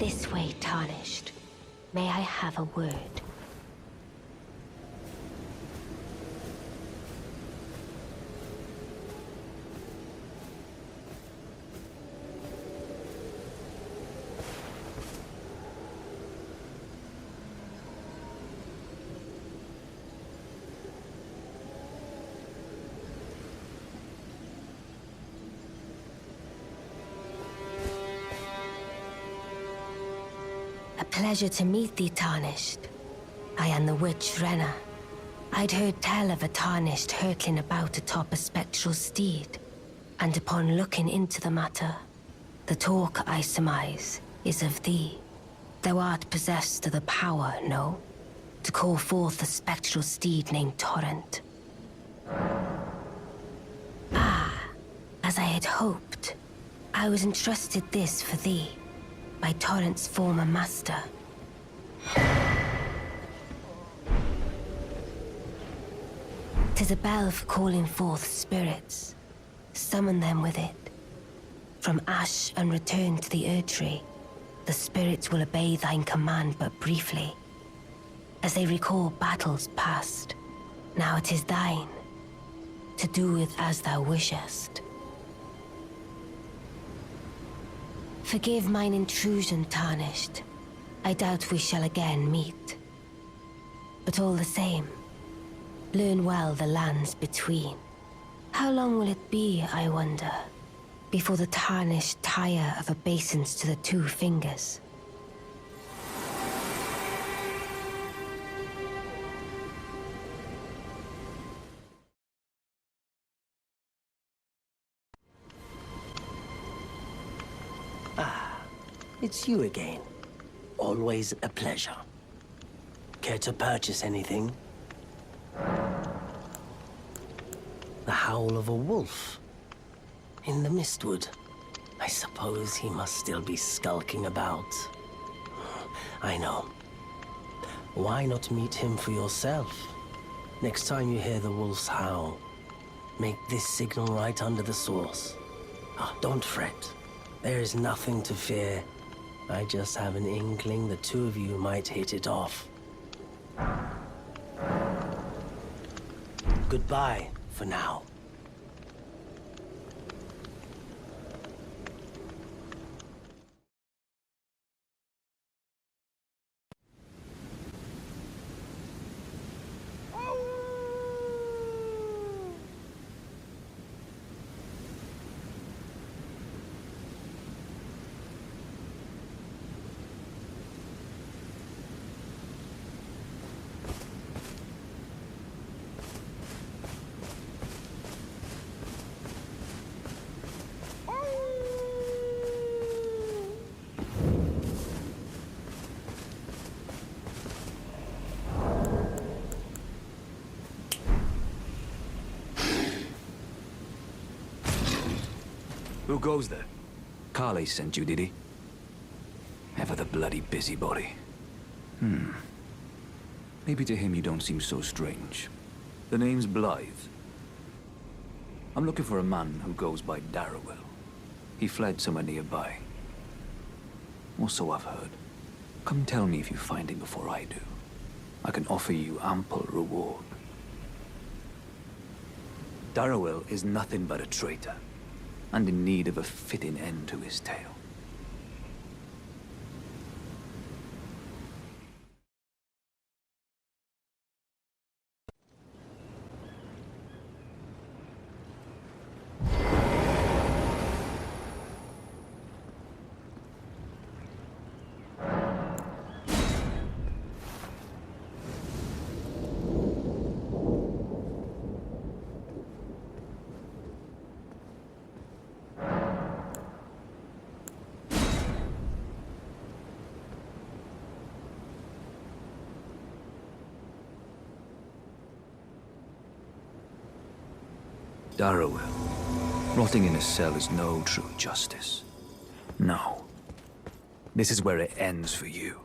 This way, Tarnished. May I have a word? Pleasure to meet thee, Tarnished. I am the witch Renna. I'd heard tell of a Tarnished hurtling about atop a spectral steed, and upon looking into the matter, the talk, I surmise, is of thee. Thou art possessed of the power, no? To call forth a spectral steed named Torrent. Ah, as I had hoped. I was entrusted this for thee, by Torrent's former master. 'Tis a bell for calling forth spirits. Summon them with it. From ash and return to the Erdtree, the spirits will obey thine command but briefly, as they recall battles past. Now it is thine, to do with as thou wishest. Forgive mine intrusion, Tarnished. I doubt we shall again meet. But all the same, learn well the lands between. How long will it be, I wonder, before the Tarnished tire of obeisance to the two fingers? It's you again. Always a pleasure. Care to purchase anything? The howl of a wolf. In the Mistwood. I suppose he must still be skulking about. I know. Why not meet him for yourself? Next time you hear the wolf's howl, make this signal right under the source. Don't fret. There is nothing to fear. I just have an inkling the two of you might hit it off. Goodbye for now. Who goes there? Carly sent you, did he? Ever the bloody busybody. Maybe to him you don't seem so strange. The name's Blythe. I'm looking for a man who goes by Darrowell. He fled somewhere nearby. Or so I've heard. Come tell me if you find him before I do. I can offer you ample reward. Darrowell is nothing but a traitor, and in need of a fitting end to his tale. Darrowell. Rotting in a cell is no true justice. No. This is where it ends for you.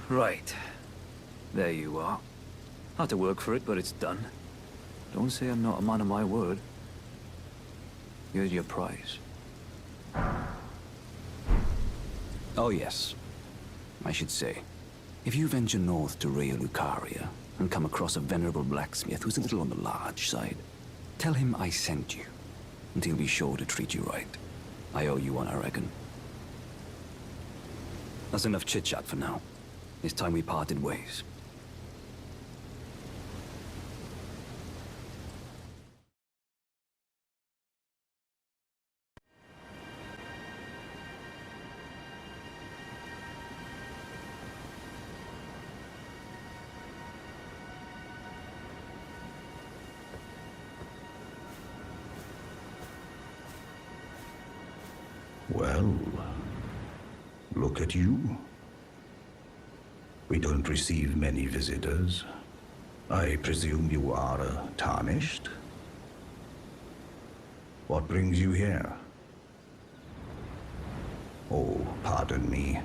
Right. There you are. Had to work for it, but it's done. Don't say I'm not a man of my word. Here's your prize. Oh yes. I should say, if you venture north to Raya Lucaria and come across a venerable blacksmith who's a little on the large side, tell him I sent you, and he'll be sure to treat you right. I owe you one, I reckon. That's enough chit-chat for now. It's time we parted ways. Well, look at you. We don't receive many visitors. I presume you are tarnished? What brings you here? Oh, pardon me.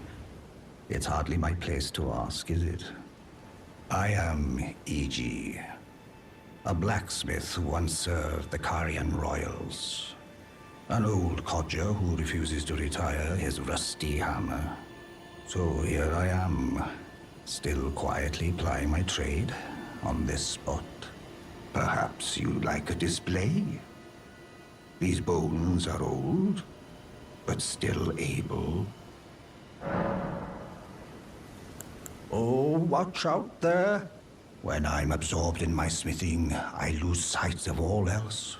It's hardly my place to ask, is it? I am E.G., a blacksmith who once served the Carian royals. An old codger who refuses to retire his rusty hammer. So here I am, still quietly plying my trade on this spot. Perhaps you'd like a display? These bones are old, but still able. Oh, watch out there. When I'm absorbed in my smithing, I lose sight of all else.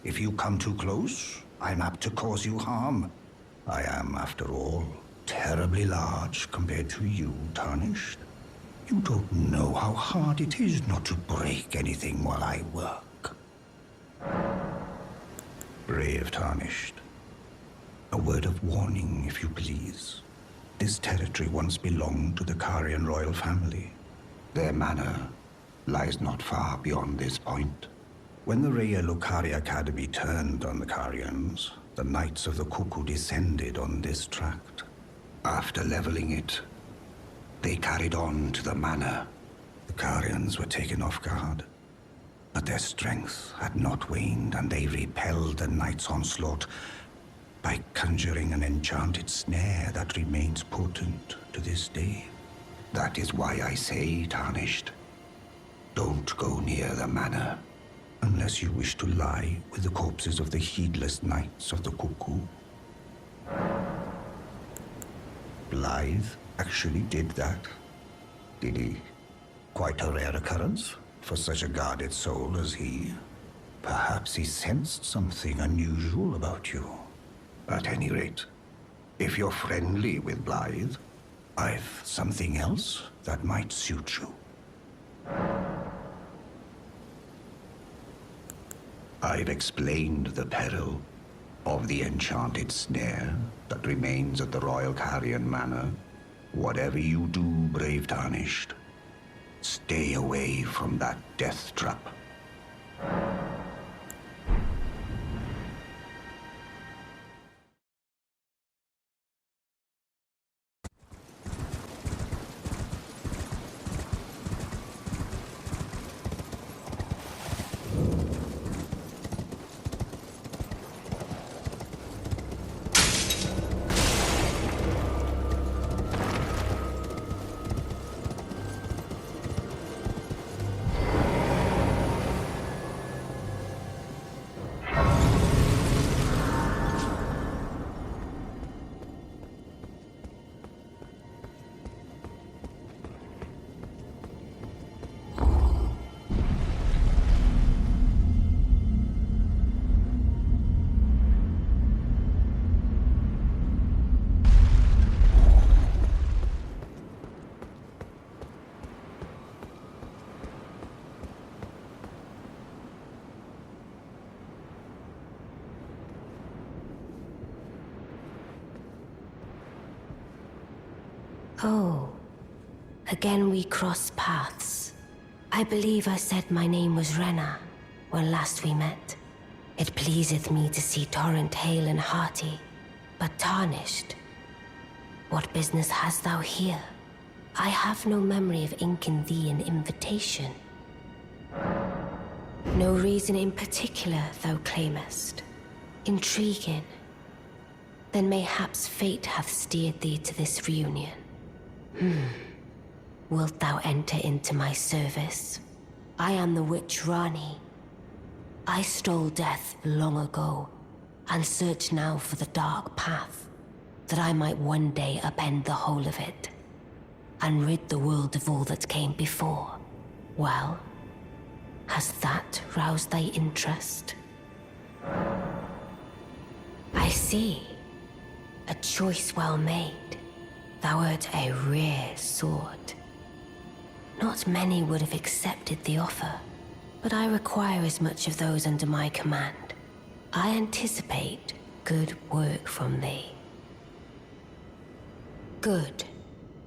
If you come too close, I'm apt to cause you harm. I am, after all, terribly large compared to you, Tarnished. You don't know how hard it is not to break anything while I work. Brave Tarnished. A word of warning, if you please. This territory once belonged to the Carian royal family. Their manor lies not far beyond this point. When the Raya Lucaria Academy turned on the Carians, the Knights of the Cuckoo descended on this tract. After leveling it, they carried on to the manor. The Carians were taken off guard, but their strength had not waned, and they repelled the Knights' onslaught by conjuring an enchanted snare that remains potent to this day. That is why I say, Tarnished, don't go near the manor. Unless you wish to lie with the corpses of the heedless Knights of the Cuckoo. Blythe actually did that, did he? Quite a rare occurrence for such a guarded soul as he. Perhaps he sensed something unusual about you. At any rate, if you're friendly with Blythe, I've something else that might suit you. I've explained the peril of the enchanted snare that remains at the Royal Carian Manor. Whatever you do, brave Tarnished, stay away from that death trap. Oh, again we cross paths. I believe I said my name was Rena when last we met. It pleaseth me to see Torrent hale and hearty, but Tarnished. What business hast thou here? I have no memory of inking thee an invitation. No reason in particular thou claimest. Intriguing. Then mayhaps fate hath steered thee to this reunion. Wilt thou enter into my service? I am the witch Rani. I stole death long ago, and search now for the dark path, that I might one day upend the whole of it, and rid the world of all that came before. Well, has that roused thy interest? I see. A choice well made. Thou art a rare sword. Not many would have accepted the offer, but I require as much of those under my command. I anticipate good work from thee. Good.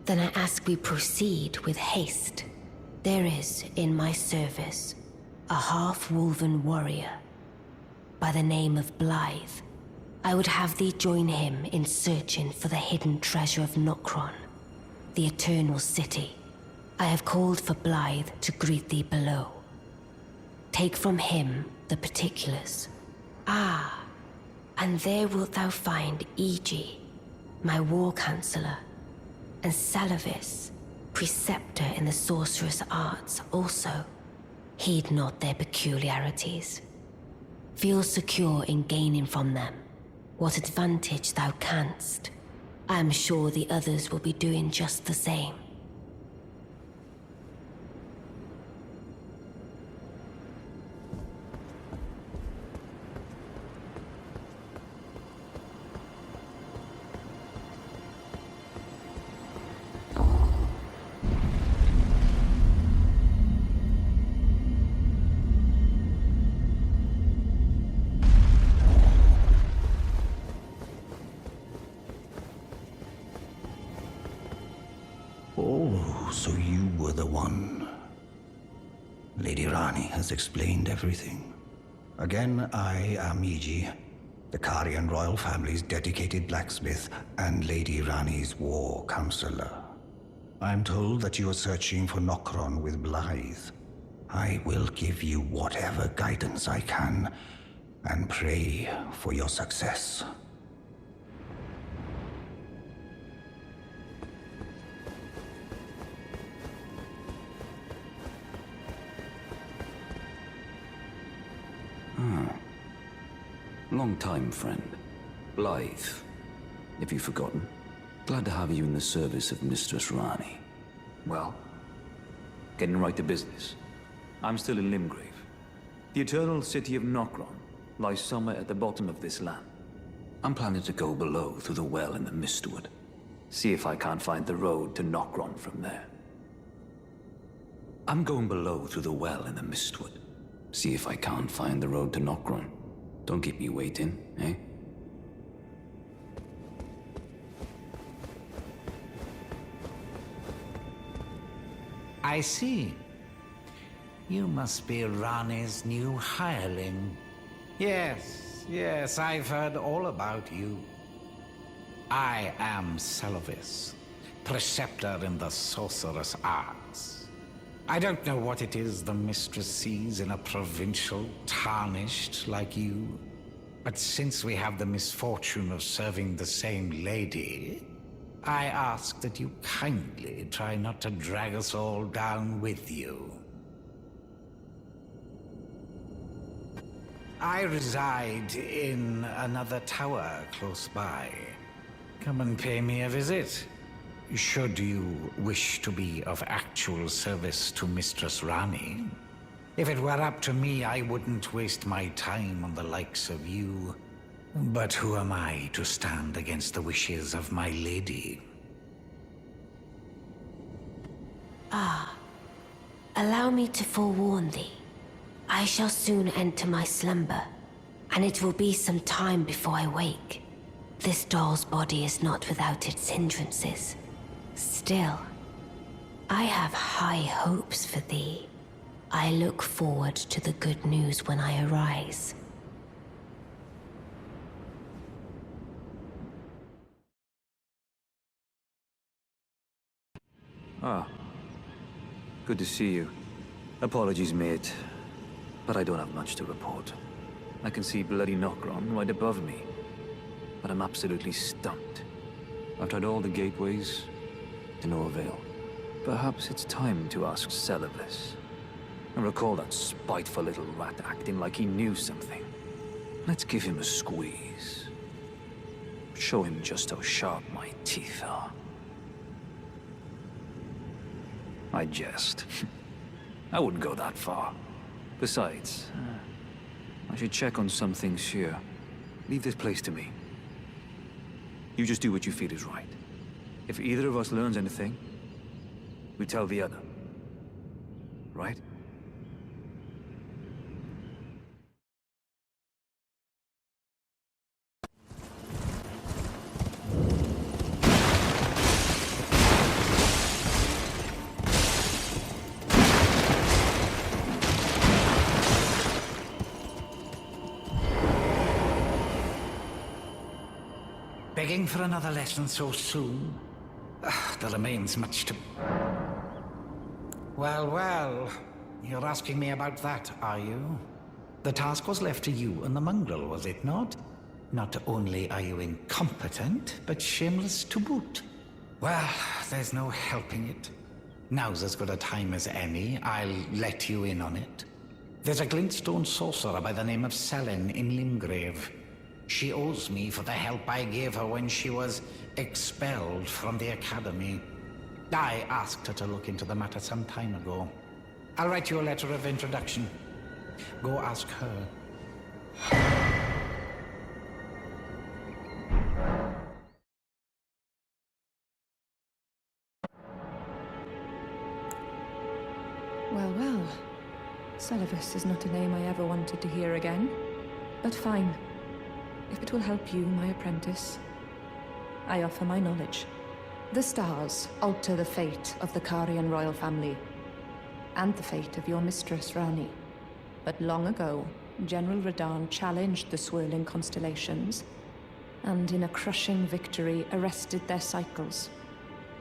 Then I ask we proceed with haste. There is, in my service, a half-wolven warrior by the name of Blythe. I would have thee join him in searching for the hidden treasure of Nokron, the Eternal City. I have called for Blythe to greet thee below. Take from him the particulars. Ah, and there wilt thou find Iji, my war counselor, and Salavis, preceptor in the sorcerous arts also. Heed not their peculiarities. Feel secure in gaining from them what advantage thou canst. I am sure the others will be doing just the same. Oh, so you were the one. Lady Rani has explained everything. Again, I am Iji, the Karian royal family's dedicated blacksmith and Lady Rani's war counselor. I'm told that you are searching for Nokron with Blythe. I will give you whatever guidance I can, and pray for your success. Long time, friend. Blythe. Have you forgotten? Glad to have you in the service of Mistress Rani. Well, getting right to business. I'm still in Limgrave. The eternal city of Nokron lies somewhere at the bottom of this land. I'm planning to go below through the well in the Mistwood. See if I can't find the road to Nokron from there. I'm going below through the well in the Mistwood. See if I can't find the road to Nokron. Don't keep me waiting, eh? I see. You must be Rani's new hireling. Yes, I've heard all about you. I am Salavis, preceptor in the sorcerous arts. I don't know what it is the mistress sees in a provincial tarnished like you, but since we have the misfortune of serving the same lady, I ask that you kindly try not to drag us all down with you. I reside in another tower close by. Come and pay me a visit. Should you wish to be of actual service to Mistress Rani. If it were up to me, I wouldn't waste my time on the likes of you. But who am I to stand against the wishes of my lady? Allow me to forewarn thee. I shall soon enter my slumber, and it will be some time before I wake. This doll's body is not without its hindrances. Still, I have high hopes for thee. I look forward to the good news when I arise. Ah, good to see you. Apologies, mate, but I don't have much to report. I can see bloody Nokron right above me, but I'm absolutely stumped. I've tried all the gateways, to no avail. Perhaps it's time to ask Celevis. I recall that spiteful little rat acting like he knew something. Let's give him a squeeze. Show him just how sharp my teeth are. I jest. I wouldn't go that far. Besides, I should check on some things here. Leave this place to me. You just do what you feel is right. If either of us learns anything, we tell the other. Right? Begging for another lesson so soon? There remains much to... Well, you're asking me about that, are you? The task was left to you and the mongrel, was it not? Not only are you incompetent, but shameless to boot. Well, there's no helping it. Now's as good a time as any. I'll let you in on it. There's a glintstone sorcerer by the name of Selene in Limgrave. She owes me for the help I gave her when she was expelled from the academy. I asked her to look into the matter some time ago. I'll write you a letter of introduction. Go ask her. Well. Celevis is not a name I ever wanted to hear again. But fine. If it will help you, my apprentice, I offer my knowledge. The stars alter the fate of the Carian royal family, and the fate of your mistress, Rani. But long ago, General Radahn challenged the swirling constellations, and in a crushing victory arrested their cycles.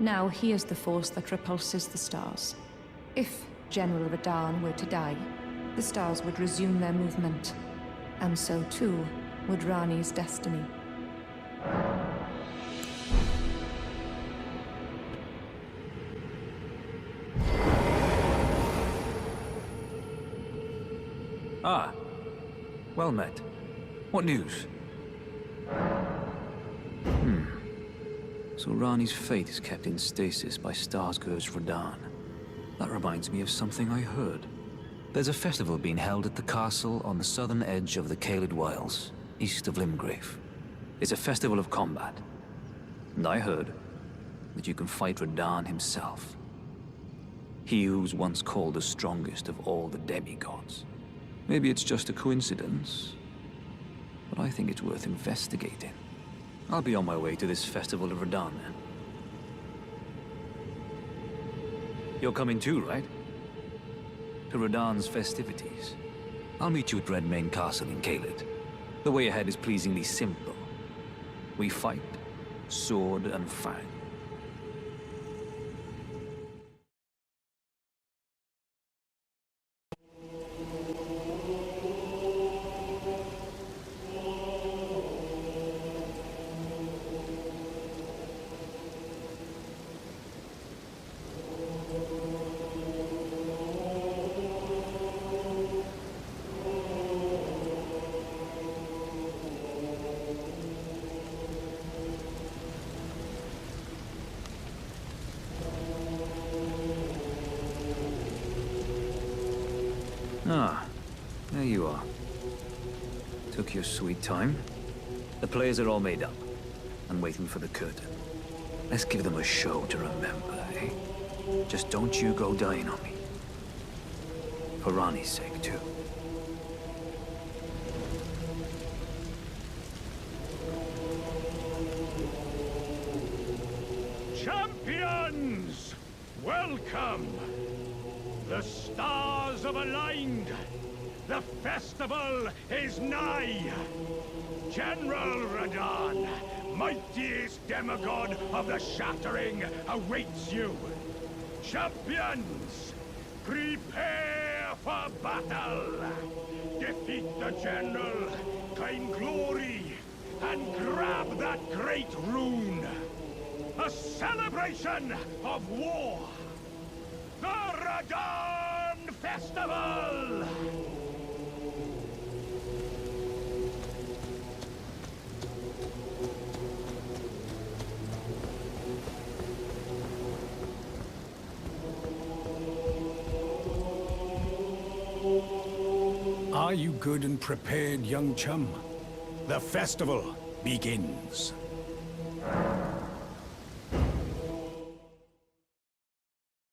Now he is the force that repulses the stars. If General Radahn were to die, the stars would resume their movement, and so too would Rani's destiny. Ah, well met. What news? So Rani's fate is kept in stasis by Starsgur's Radahn. That reminds me of something I heard. There's a festival being held at the castle on the southern edge of the Caelid Wilds, east of Limgrave. It's a festival of combat. And I heard that you can fight Radahn himself. He who's once called the strongest of all the demigods. Maybe it's just a coincidence, but I think it's worth investigating. I'll be on my way to this festival of Radahn then. You're coming too, right? To Radahn's festivities. I'll meet you at Redmane Castle in Caelid. The way ahead is pleasingly simple. We fight, sword and fang. Ah, there you are. Took your sweet time. The players are all made up and waiting for the curtain. Let's give them a show to remember, eh? Just don't you go dying on me. For Rani's sake, too. Champions! Welcome! The stars have aligned. The festival is nigh. General Radahn, mightiest demigod of the Shattering, awaits you. Champions, prepare for battle! Defeat the General, claim glory, and grab that great rune! A celebration of war! The Radon Festival! Are you good and prepared, young chum? The festival begins.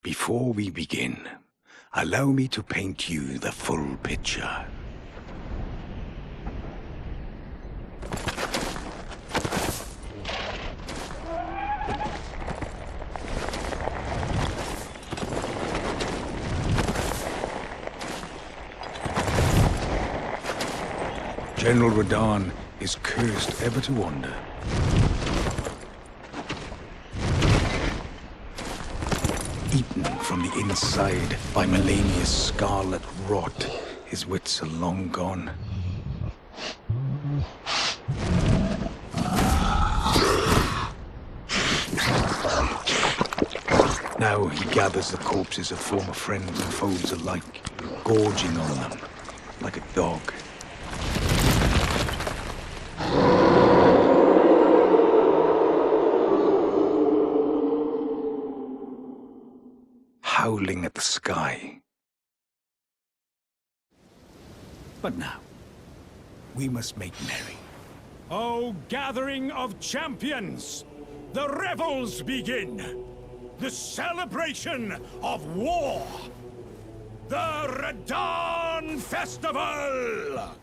Before we begin, allow me to paint you the full picture. General Radon is cursed ever to wander. Eaten from the inside by Melania's scarlet rot, his wits are long gone. Now he gathers the corpses of former friends and foes alike, gorging on them like a dog. Howling at the sky. But now, we must make merry. O gathering of champions! The revels begin! The celebration of war! The Radon Festival!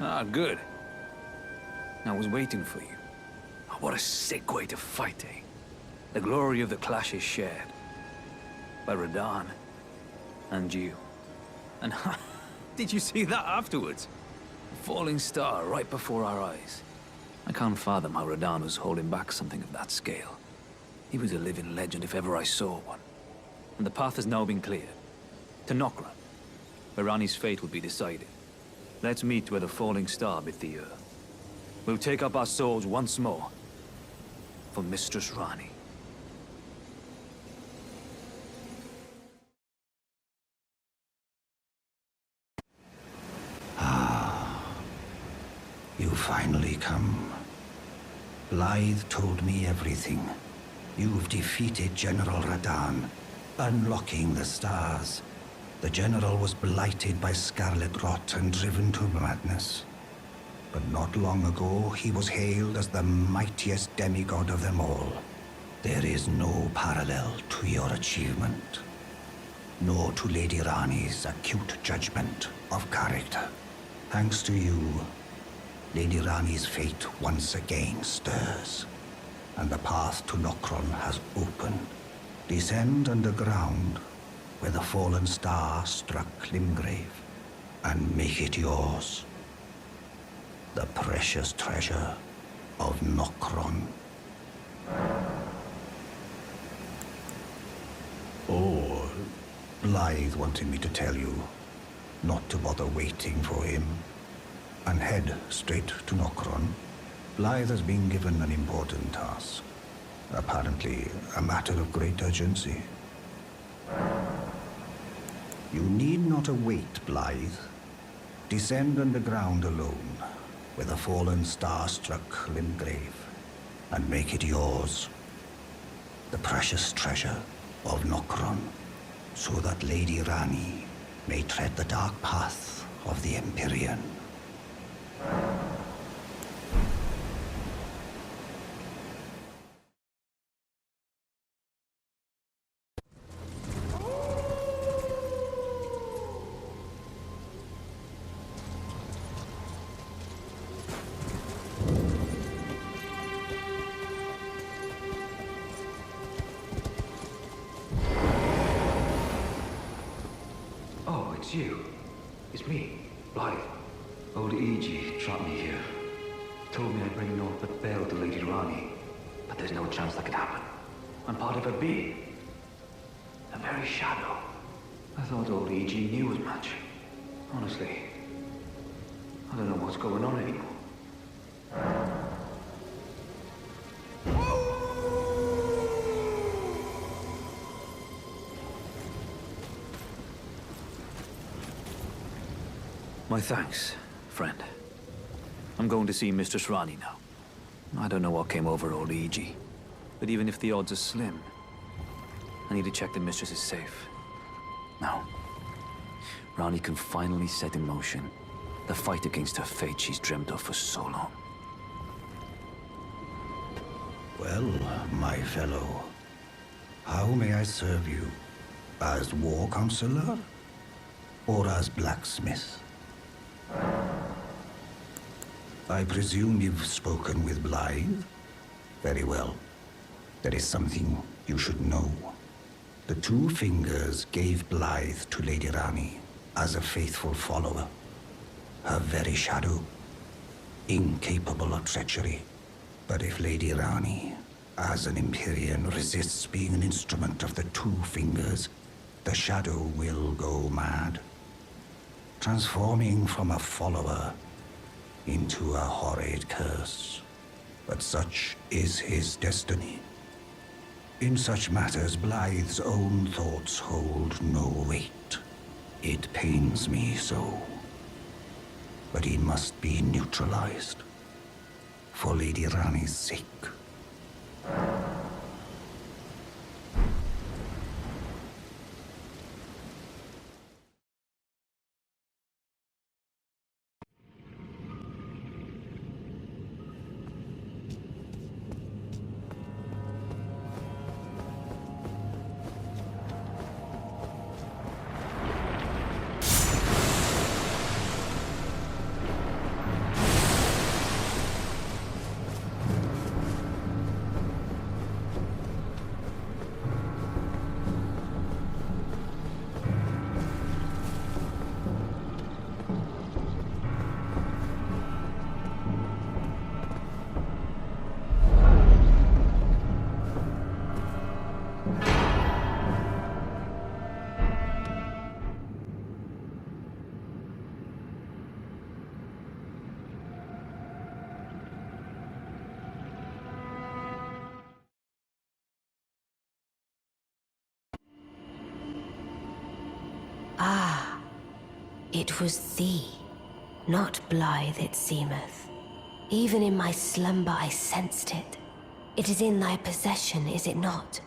Ah, good. I was waiting for you. Oh, what a sick way to fight, eh? The glory of the clash is shared. By Radahn. And you. And did you see that afterwards? A falling star right before our eyes. I can't fathom how Radahn was holding back something of that scale. He was a living legend if ever I saw one. And the path has now been cleared. To Nokron, where Ranni's fate will be decided. Let's meet where the falling star bit the earth. We'll take up our swords once more. For Mistress Ranni. You finally come. Blythe told me everything. You've defeated General Radahn, unlocking the stars. The General was blighted by scarlet rot and driven to madness. But not long ago, he was hailed as the mightiest demigod of them all. There is no parallel to your achievement, nor to Lady Ranni's acute judgment of character. Thanks to you, Lady Ranni's fate once again stirs, and the path to Nokron has opened. Descend underground, where the fallen star struck Limgrave, and make it yours. The precious treasure of Nokron. Oh, Blythe wanted me to tell you not to bother waiting for him, and head straight to Nokron. Blythe has been given an important task. Apparently, a matter of great urgency. You need not await Blythe. Descend underground alone, where the fallen star struck Limgrave, and make it yours. The precious treasure of Nokron, so that Lady Ranni may tread the dark path of the Empyrean. Oh, it's you. It's me, Blythe. Old E.G. trapped me here. Told me I'd bring naught but bale to Lady Ranni. But there's no chance that could happen. I'm part of a being. A very shadow. I thought old E.G. knew as much. Honestly, I don't know what's going on anymore. My thanks, friend. I'm going to see Mistress Ranni now. I don't know what came over old E.G., but even if the odds are slim, I need to check the Mistress is safe. Now, Ranni can finally set in motion the fight against her fate she's dreamt of for so long. Well, my fellow, how may I serve you? As war counselor? Or as blacksmith? I presume you've spoken with Blythe? Very well. There is something you should know. The Two Fingers gave Blythe to Lady Ranni as a faithful follower. Her very shadow, incapable of treachery. But if Lady Ranni, as an Empyrean, resists being an instrument of the Two Fingers, the shadow will go mad, transforming from a follower into a horrid curse. But such is his destiny. In such matters, Blythe's own thoughts hold no weight. It pains me so. But he must be neutralized. For Lady Ranni's sake. Ah, it was thee, not Blithe it seemeth. Even in my slumber I sensed it. It is in thy possession, is it not?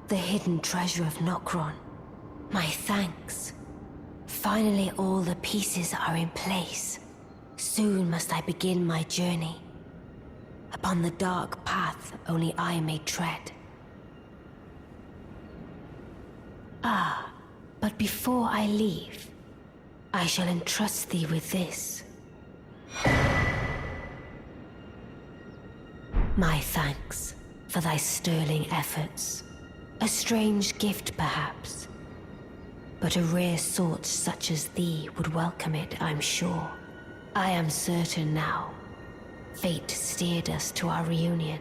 The hidden treasure of Nokron. My thanks. Finally all the pieces are in place. Soon must I begin my journey. Upon the dark path only I may tread. Ah, but before I leave, I shall entrust thee with this. My thanks for thy sterling efforts. A strange gift, perhaps. But a rare sort such as thee would welcome it, I'm sure. I am certain now. Fate steered us to our reunion.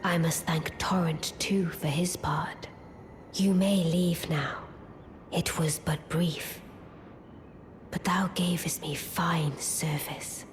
I must thank Torrent, too, for his part. You may leave now. It was but brief. But thou gavest me fine service.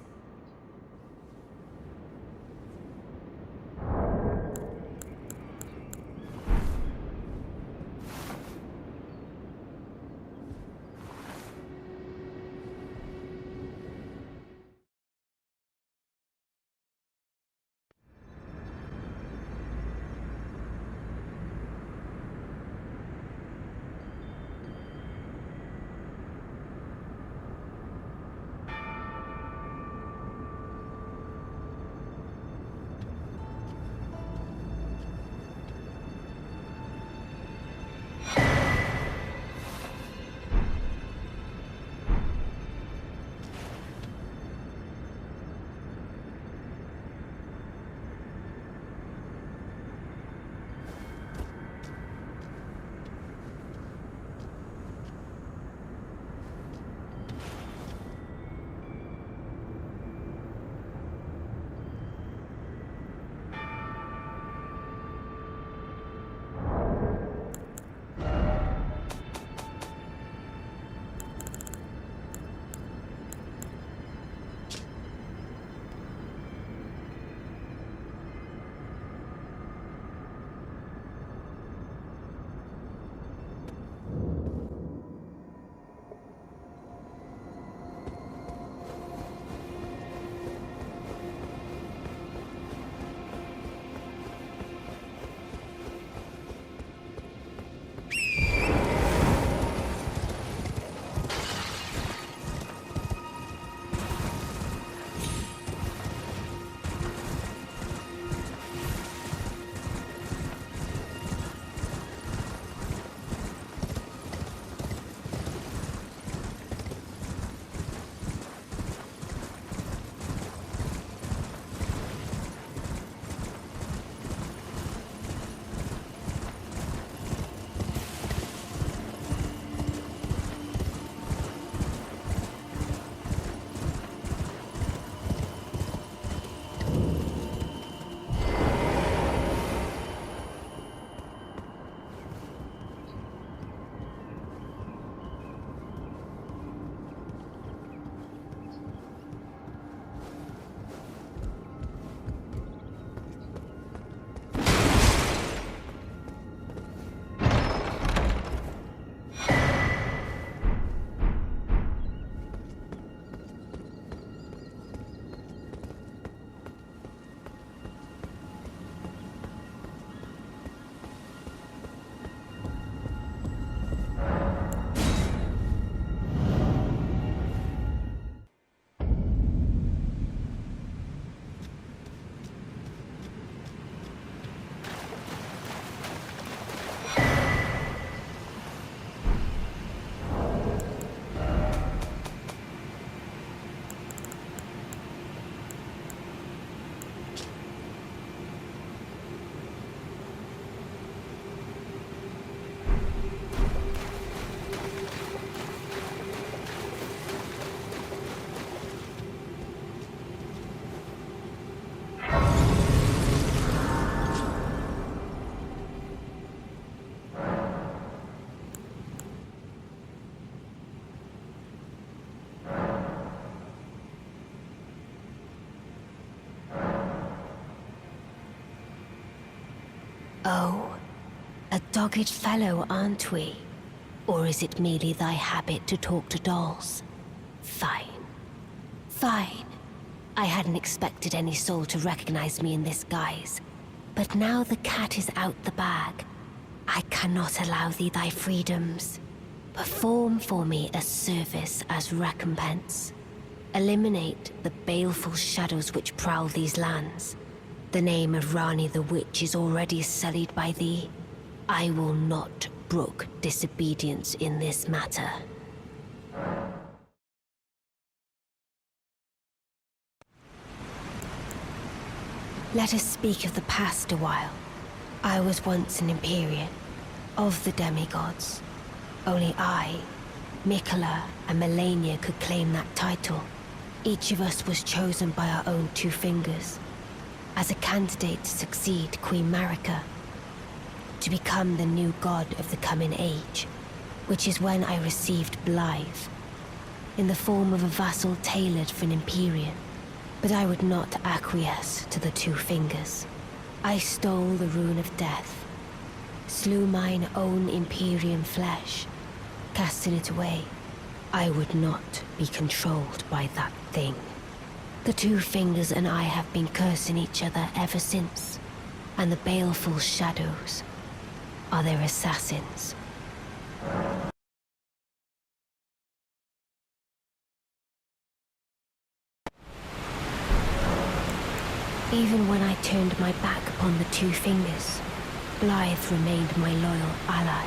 Oh, a dogged fellow, aren't we? Or is it merely thy habit to talk to dolls? Fine. Fine. I hadn't expected any soul to recognize me in this guise. But now the cat is out the bag. I cannot allow thee thy freedoms. Perform for me a service as recompense. Eliminate the baleful shadows which prowl these lands. The name of Rani the Witch is already sullied by thee. I will not brook disobedience in this matter. Let us speak of the past a while. I was once an Empyrean, of the demigods. Only I, Mikola, and Melania could claim that title. Each of us was chosen by our own two fingers, as a candidate to succeed Queen Marika, to become the new god of the coming age, which is when I received Blythe, in the form of a vassal tailored for an Empyrean. But I would not acquiesce to the two fingers. I stole the rune of death, slew mine own Empyrean flesh, casting it away. I would not be controlled by that thing. The two fingers and I have been cursing each other ever since, and the baleful shadows are their assassins. Even when I turned my back upon the two fingers, Blythe remained my loyal ally.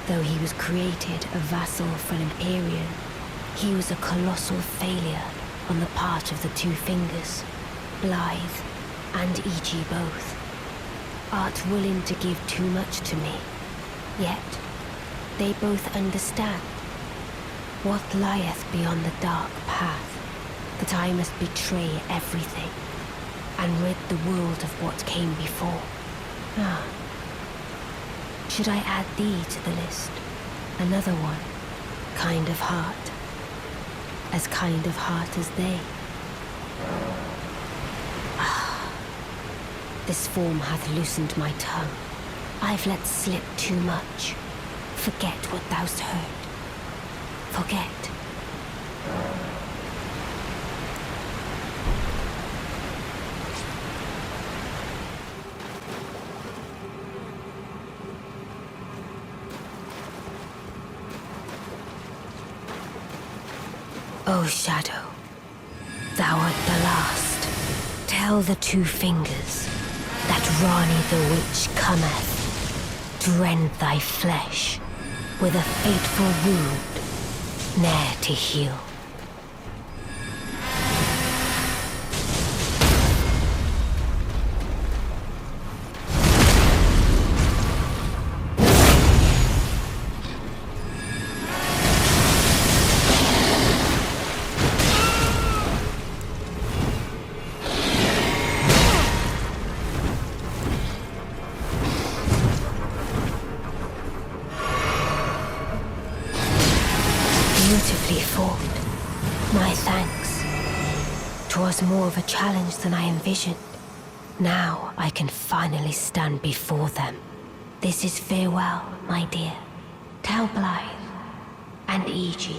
Though he was created a vassal for an Empyrean, he was a colossal failure on the part of the two fingers, Blythe and E.G. both. Art willing to give too much to me, yet they both understand what lieth beyond the dark path, that I must betray everything and rid the world of what came before. Ah. Should I add thee to the list? Another one. Kind of heart. As kind of heart as they. Ah. This form hath loosened my tongue. I've let slip too much. Forget what thou'st heard. Forget. O Shadow, thou art the last. Tell the two fingers that Rani the Witch cometh to rend thy flesh with a fateful wound, ne'er to heal. Beautifully fought. My thanks. 'Twas more of a challenge than I envisioned. Now I can finally stand before them. This is farewell, my dear. Tell Blythe and E.G.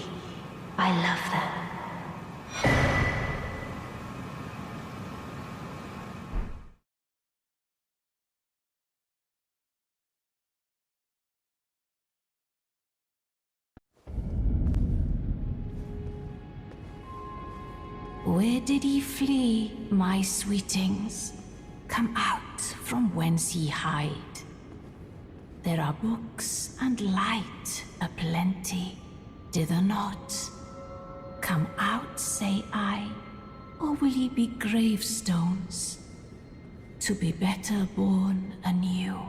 I love them. Where did ye flee, my sweetings? Come out from whence ye hide. There are books and light aplenty, dither not. Come out, say I, or will ye be gravestones, to be better born anew?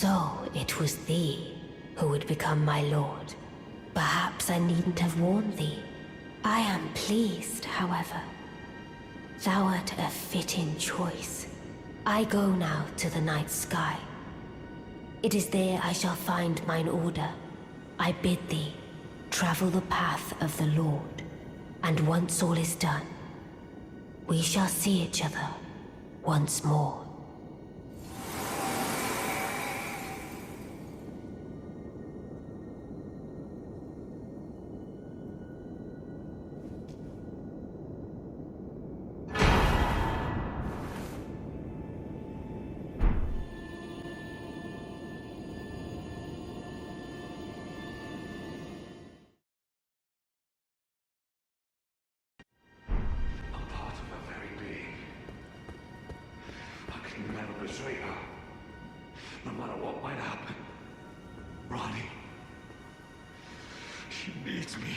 So it was thee who would become my lord. Perhaps I needn't have warned thee. I am pleased, however. Thou art a fitting choice. I go now to the night sky. It is there I shall find mine order. I bid thee travel the path of the Lord, and once all is done, we shall see each other once more. A part of her very being. I can never betray her. No matter what might happen. Ronnie. She needs me.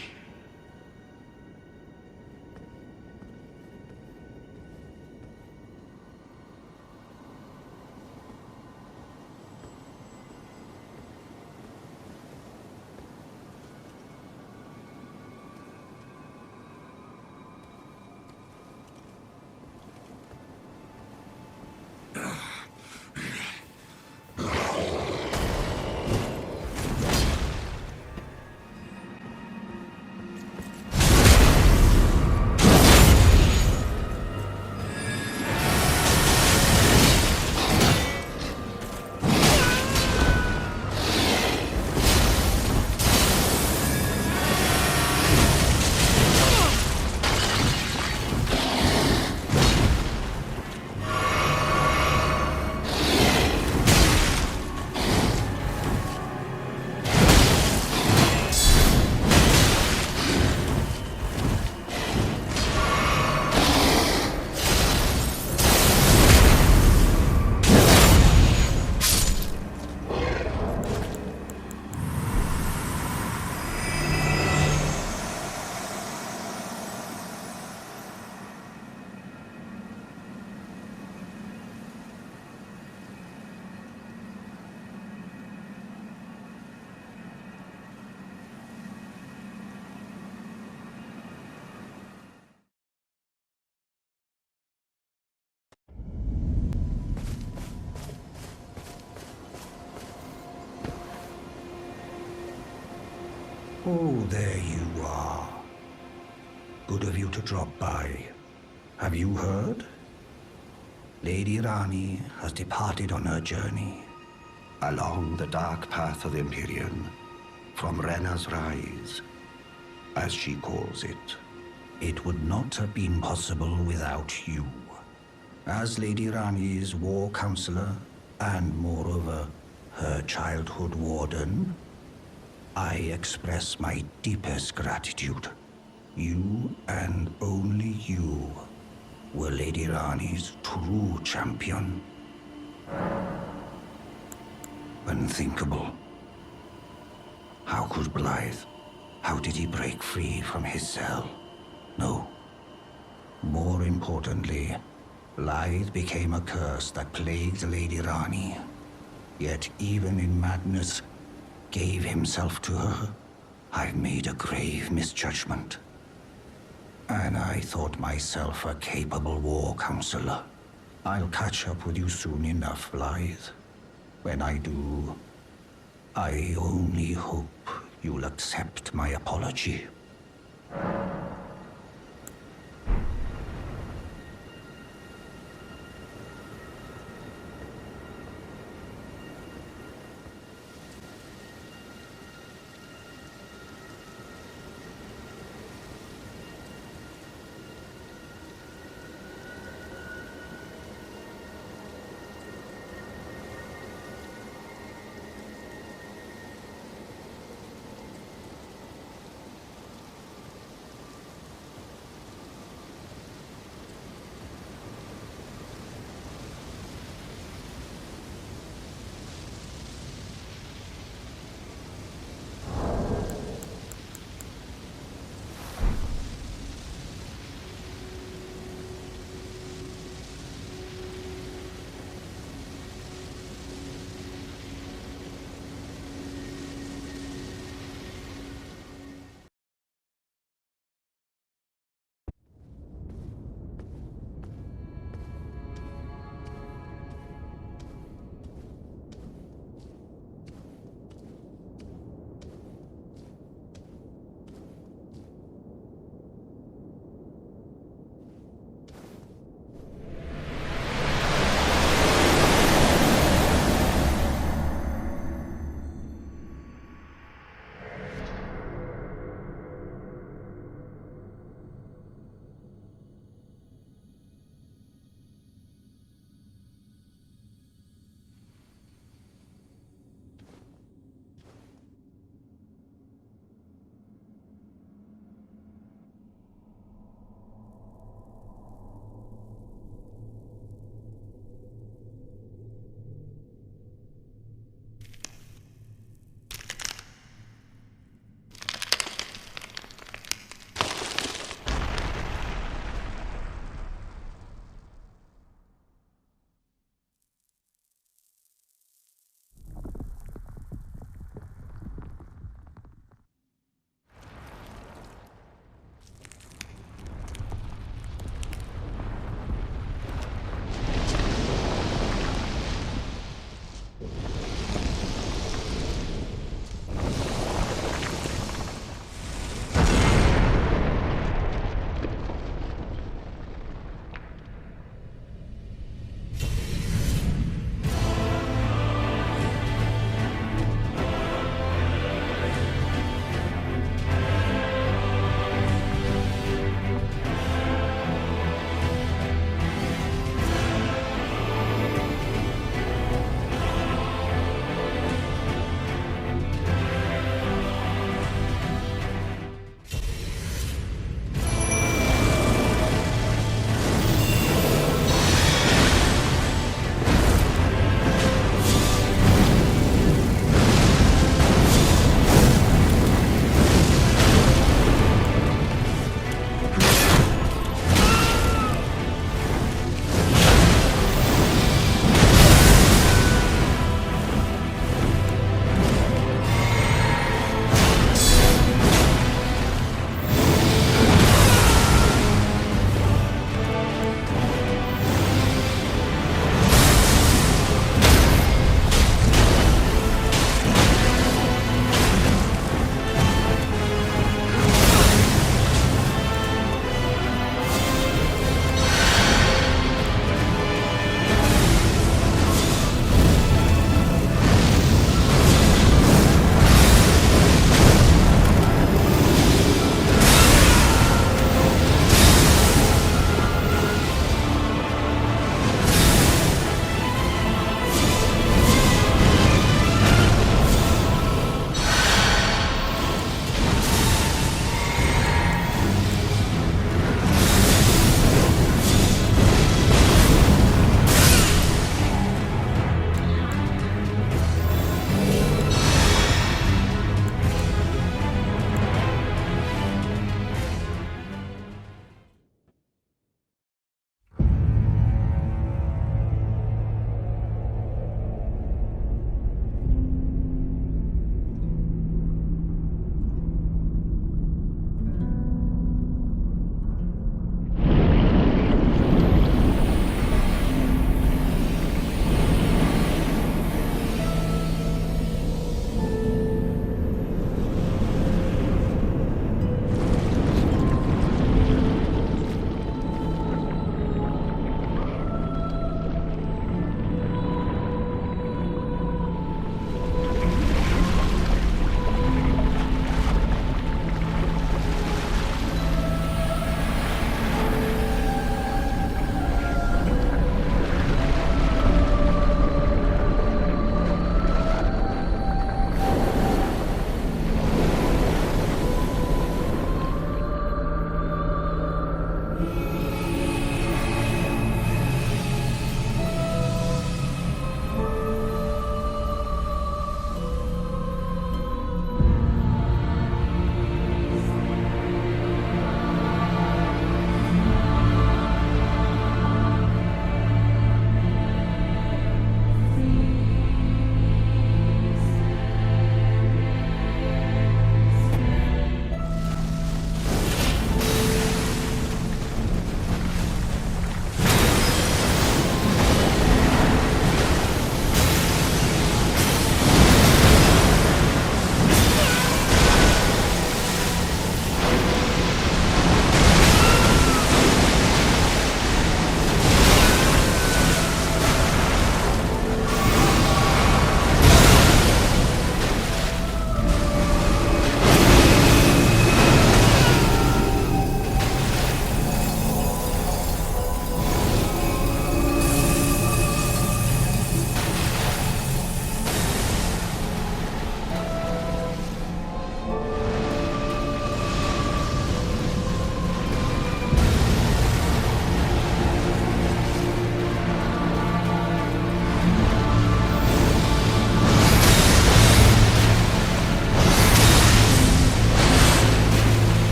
Oh, there you are. Good of you to drop by. Have you heard? Lady Rani has departed on her journey. Along the dark path of Empyrean, from Rena's Rise, as she calls it. It would not have been possible without you. As Lady Rani's war counselor, and moreover, her childhood warden, I express my deepest gratitude. You and only you were Lady Rani's true champion. Unthinkable. How could Blythe? How did he break free from his cell? No. More importantly, Blythe became a curse that plagued Lady Rani. Yet even in madness, gave himself to her. I've made a grave misjudgment. And I thought myself a capable war counselor. I'll catch up with you soon enough, Blythe. When I do, I only hope you'll accept my apology.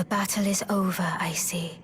battle is over, I see.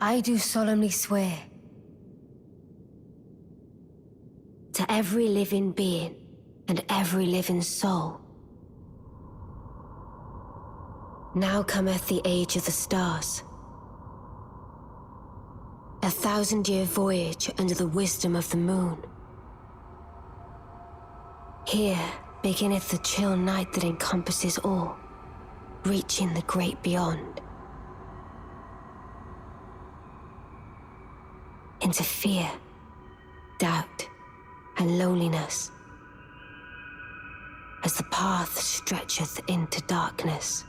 I do solemnly swear to every living being and every living soul. Now cometh the age of the stars. 1,000-year voyage under the wisdom of the moon. Here beginneth the chill night that encompasses all, reaching the great beyond. Into fear, doubt, and loneliness, as the path stretcheth into darkness.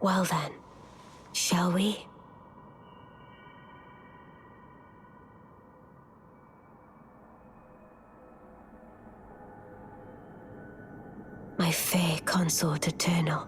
Well then, shall we? My fair consort eternal.